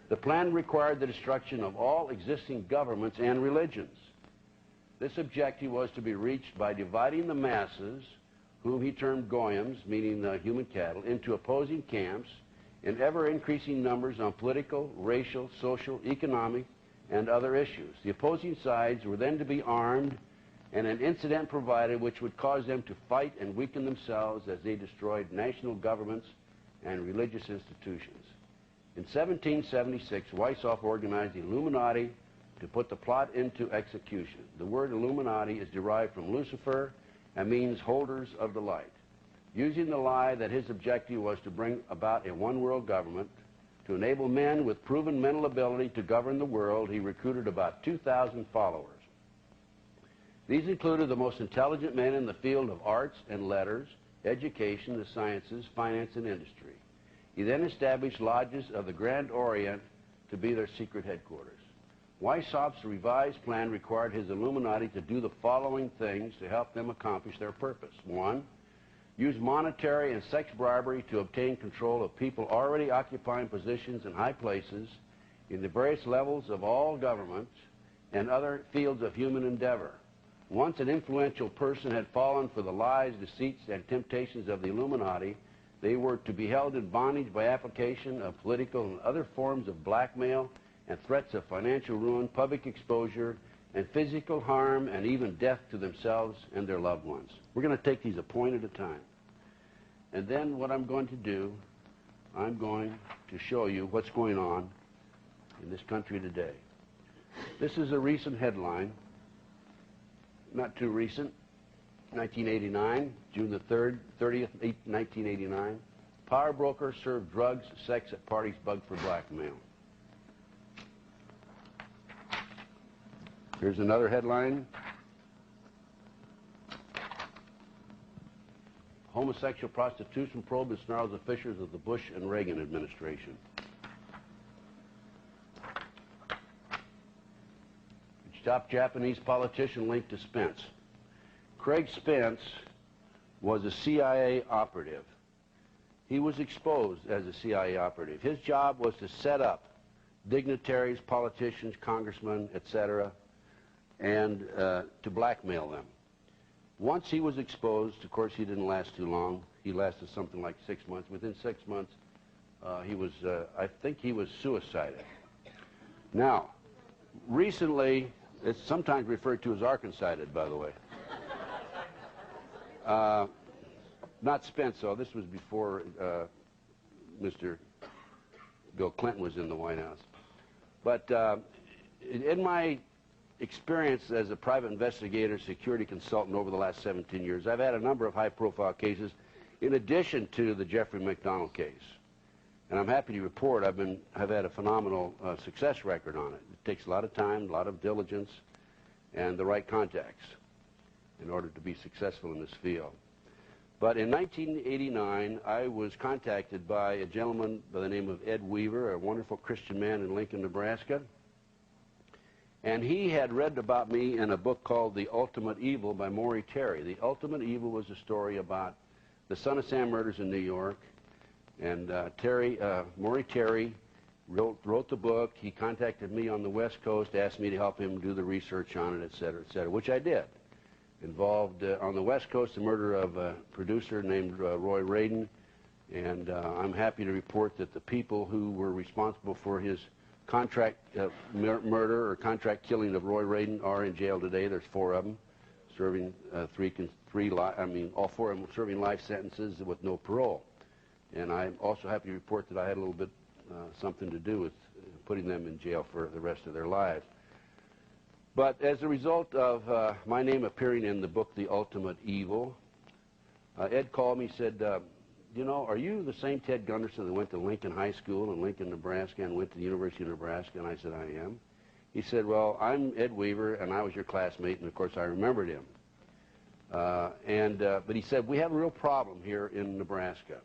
The plan required the destruction of all existing governments and religions. This objective was to be reached by dividing the masses, whom he termed goyim, meaning human cattle, into opposing camps in ever-increasing numbers on political, racial, social, economic, and other issues. The opposing sides were then to be armed, and an incident provided which would cause them to fight and weaken themselves as they destroyed national governments and religious institutions. In 1776, Weishaupt organized the Illuminati to put the plot into execution. The word Illuminati is derived from Lucifer and means holders of the light. Using the lie that his objective was to bring about a one-world government, to enable men with proven mental ability to govern the world, he recruited about 2,000 followers. These included the most intelligent men in the field of arts and letters, education, the sciences, finance, and industry. He then established lodges of the Grand Orient to be their secret headquarters. Weishaupt's revised plan required his Illuminati to do the following things to help them accomplish their purpose. 1, use monetary and sex bribery to obtain control of people already occupying positions in high places in the various levels of all governments and other fields of human endeavor. Once an influential person had fallen for the lies, deceits, and temptations of the Illuminati, they were to be held in bondage by application of political and other forms of blackmail and threats of financial ruin, public exposure, and physical harm, and even death to themselves and their loved ones. We're going to take these a point at a time. And then what I'm going to do, I'm going to show you what's going on in this country today. This is a recent headline, not too recent, 1989, June the 30th, 1989. Power broker served drugs, sex at parties, bugged for blackmail. Here's another headline. Homosexual prostitution probe ensnarls the fissures of the Bush and Reagan administration. Top Japanese politician linked to Spence. Craig Spence was a CIA operative. He was exposed as a CIA operative. His job was to set up dignitaries, politicians, congressmen, etc., and to blackmail them. Once he was exposed, of course, he didn't last too long. He lasted something like 6 months. Within 6 months, I think he was suicided. Now, recently, it's sometimes referred to as Arkancided, by the way. Not Spence, though. This was before Mr. Bill Clinton was in the White House. But in my experience as a private investigator, security consultant over the last 17 years, I've had a number of high-profile cases in addition to the Jeffrey McDonald case. And I'm happy to report I've had a phenomenal success record on it. It takes a lot of time, a lot of diligence, and the right contacts in order to be successful in this field. But in 1989, I was contacted by a gentleman by the name of Ed Weaver, a wonderful Christian man in Lincoln, Nebraska. And he had read about me in a book called The Ultimate Evil by Maury Terry. The Ultimate Evil was a story about the Son of Sam murders in New York. And Maury Terry wrote the book. He contacted me on the West Coast, asked me to help him do the research on it, et cetera, which I did. Involved on the West Coast the murder of a producer named Roy Radin, and I'm happy to report that the people who were responsible for his contract murder or contract killing of Roy Radin are in jail today. There's 4 of them, serving all 4 of them serving life sentences with no parole. And I'm also happy to report that I had a little bit something to do with putting them in jail for the rest of their lives. But as a result of my name appearing in the book, The Ultimate Evil, Ed called me, said, you know, are you the same Ted Gunderson that went to Lincoln High School in Lincoln, Nebraska, and went to the University of Nebraska? And I said, I am. He said, well, I'm Ed Weaver, and I was your classmate, and of course I remembered him. But he said, we have a real problem here in Nebraska.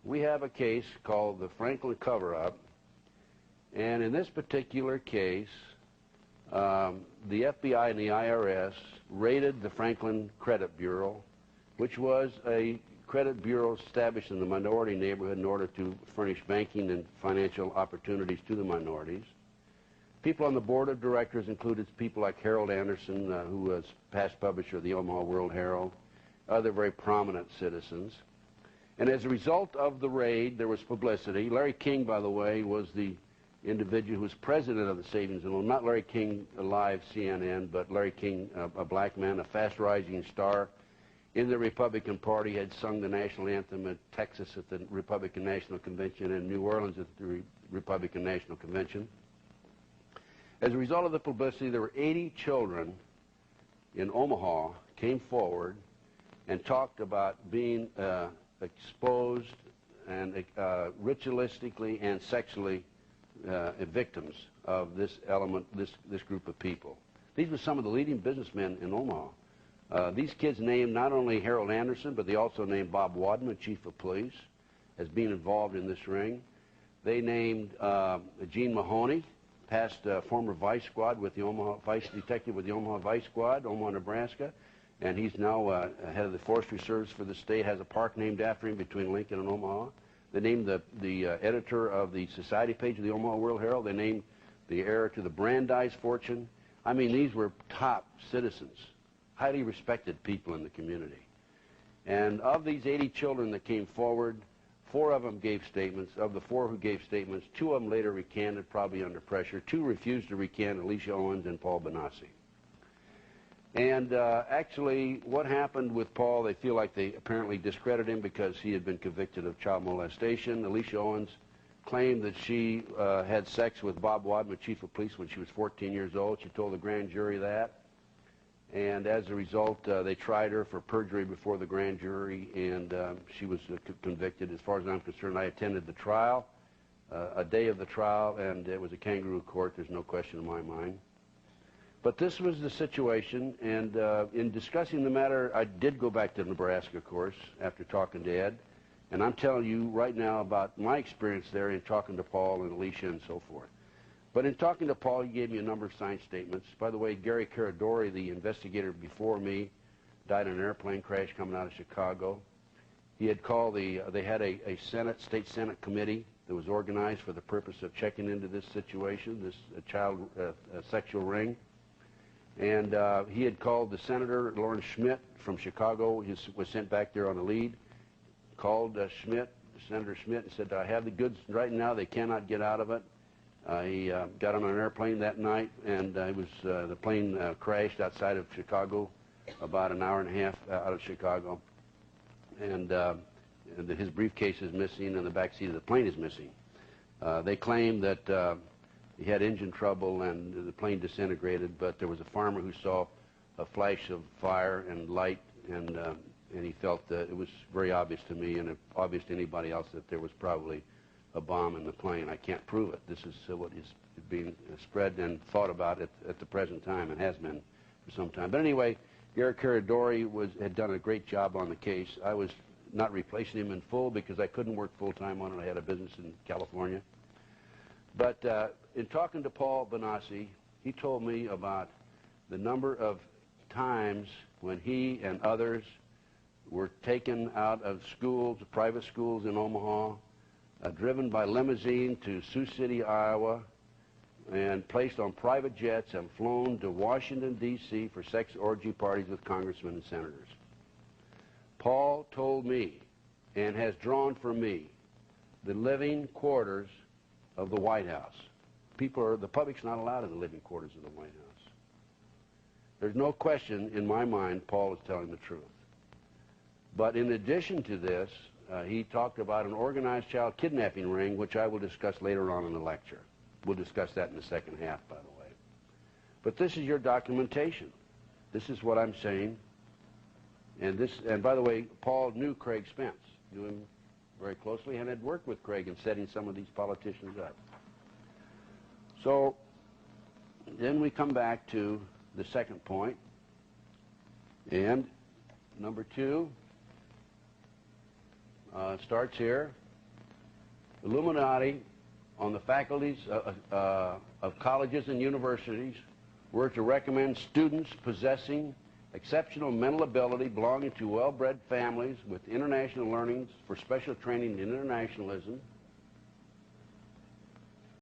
We have a case called the Franklin Cover-Up, and in this particular case, the FBI and the IRS raided the Franklin Credit Bureau, which was a credit bureaus established in the minority neighborhood in order to furnish banking and financial opportunities to the minorities. People on the board of directors included people like Harold Anderson, who was past publisher of the Omaha World Herald, other very prominent citizens. And as a result of the raid, there was publicity. Larry King, by the way, was the individual who was president of the Savings and Loan. Not Larry King, live CNN, but Larry King, a black man, a fast-rising star in the Republican Party, had sung the national anthem in Texas at the Republican National Convention and New Orleans at the Republican National Convention. As a result of the publicity, there were 80 children in Omaha came forward and talked about being exposed and ritualistically and sexually victims of this element, this group of people. These were some of the leading businessmen in Omaha. These kids named not only Harold Anderson, but they also named Bob Wadman, chief of police, as being involved in this ring. They named Gene Mahoney, past former vice squad with the Omaha, vice detective with the Omaha Vice Squad, Omaha, Nebraska, and he's now head of the Forestry Service for the state, has a park named after him between Lincoln and Omaha. They named the editor of the society page of the Omaha World Herald. They named the heir to the Brandeis fortune. I mean, these were top citizens, highly respected people in the community. And of these 80 children that came forward, 4 of them gave statements. Of the 4 who gave statements, 2 of them later recanted, probably under pressure. 2 refused to recant, Alicia Owens and Paul Benassi. And actually, what happened with Paul, they feel like they apparently discredited him because he had been convicted of child molestation. Alicia Owens claimed that she had sex with Bob Wadman, chief of police, when she was 14 years old. She told the grand jury that. And as a result, they tried her for perjury before the grand jury, and she was convicted. As far as I'm concerned, I attended the trial, a day of the trial, and it was a kangaroo court. There's no question in my mind. But this was the situation, and in discussing the matter, I did go back to Nebraska, of course, after talking to Ed, and I'm telling you right now about my experience there in talking to Paul and Alicia and so forth. But in talking to Paul, he gave me a number of signed statements. By the way, Gary Caradori, the investigator before me, died in an airplane crash coming out of Chicago. He had called they had a state Senate committee that was organized for the purpose of checking into this situation, this child sexual ring. And he had called the Senator, Lawrence Schmidt, from Chicago. He was sent back there on a lead. Called Senator Schmidt, and said, I have the goods right now. They cannot get out of it. He got on an airplane that night, and the plane crashed outside of Chicago, about an hour and a half out of Chicago. And his briefcase is missing, and the back seat of the plane is missing. They claim that he had engine trouble and the plane disintegrated, but there was a farmer who saw a flash of fire and light, and he felt that it was very obvious to me and obvious to anybody else that there was probably a bomb in the plane. I can't prove it. This is what is being spread and thought about at the present time, and has been for some time. But anyway, Gary Caradori had done a great job on the case. I was not replacing him in full because I couldn't work full-time on it. I had a business in California. But in talking to Paul Benassi, he told me about the number of times when he and others were taken out of schools, private schools in Omaha, driven by limousine to Sioux City, Iowa, and placed on private jets and flown to Washington, D.C. for sex orgy parties with congressmen and senators. Paul told me, and has drawn for me, the living quarters of the White House. The public's not allowed in the living quarters of the White House. There's no question in my mind Paul is telling the truth. But in addition to this, he talked about an organized child kidnapping ring, which I will discuss later on in the lecture. We'll discuss that in the second half, by the way. But this is your documentation. This is what I'm saying. And by the way, Paul knew Craig Spence, knew him very closely, and had worked with Craig in setting some of these politicians up. So then we come back to the second point, and number 2 starts here. Illuminati on the faculties of colleges and universities were to recommend students possessing exceptional mental ability belonging to well-bred families with international learnings for special training in internationalism,